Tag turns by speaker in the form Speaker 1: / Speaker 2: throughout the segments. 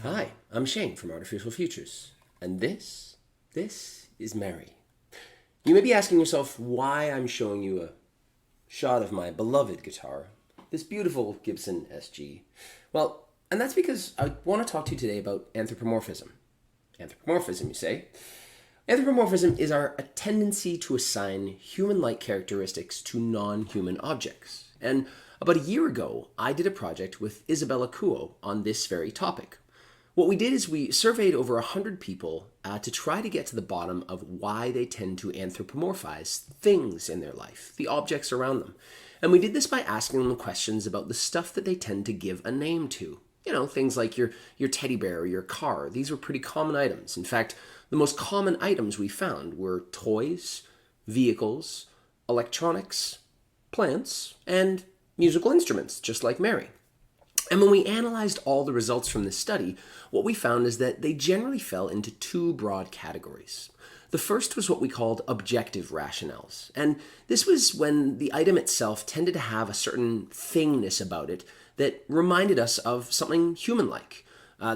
Speaker 1: Hi, I'm Shane from Artificial Futures, and this is Mary. You may be asking yourself why I'm showing you a shot of my beloved guitar, this beautiful Gibson SG. Well, and that's because I want to talk to you today about anthropomorphism. Anthropomorphism, you say? Anthropomorphism is a tendency to assign human-like characteristics to non-human objects. And about a year ago, I did a project with Isabella Kuo on this very topic. What we did is we surveyed over 100 people to try to get to the bottom of why they tend to anthropomorphize things in their life, the objects around them. And we did this by asking them questions about the stuff that they tend to give a name to. You know, things like your teddy bear or your car. These were pretty common items. In fact, the most common items we found were toys, vehicles, electronics, plants, and musical instruments, just like Mary. And when we analyzed all the results from this study, what we found is that they generally fell into two broad categories. The first was what we called objective rationales. And this was when the item itself tended to have a certain thingness about it that reminded us of something human-like.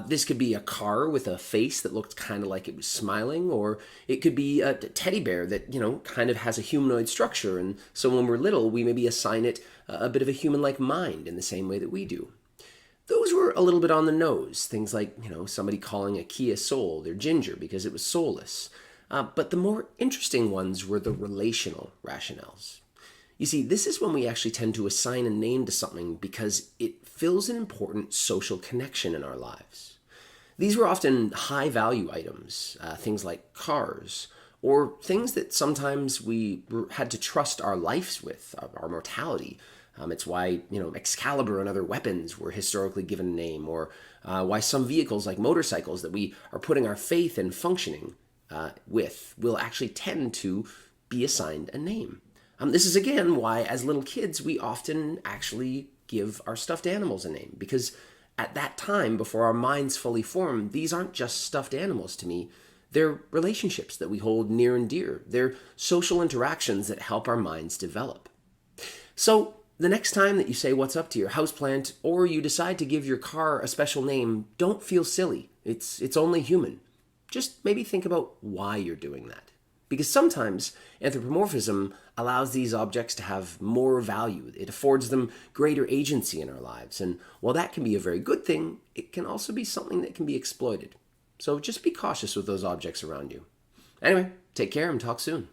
Speaker 1: This could be a car with a face that looked kind of like it was smiling, or it could be a teddy bear that, kind of has a humanoid structure. And so when we're little, we maybe assign it a bit of a human-like mind in the same way that we do. Those were a little bit on the nose. Things like, somebody calling a Kia Soul their ginger because it was soulless. But the more interesting ones were the relational rationales. You see, this is when we actually tend to assign a name to something because it fills an important social connection in our lives. These were often high-value items, things like cars, or things that sometimes we had to trust our lives with, our mortality. It's why, Excalibur and other weapons were historically given a name, or why some vehicles like motorcycles that we are putting our faith in functioning with will actually tend to be assigned a name. This is, again, why as little kids we often actually give our stuffed animals a name, because at that time, before our minds fully form, these aren't just stuffed animals to me. They're relationships that we hold near and dear. They're social interactions that help our minds develop. So, the next time that you say what's up to your houseplant, or you decide to give your car a special name, don't feel silly. It's only human. Just maybe think about why you're doing that. Because sometimes anthropomorphism allows these objects to have more value. It affords them greater agency in our lives. And while that can be a very good thing, it can also be something that can be exploited. So just be cautious with those objects around you. Anyway, take care and talk soon.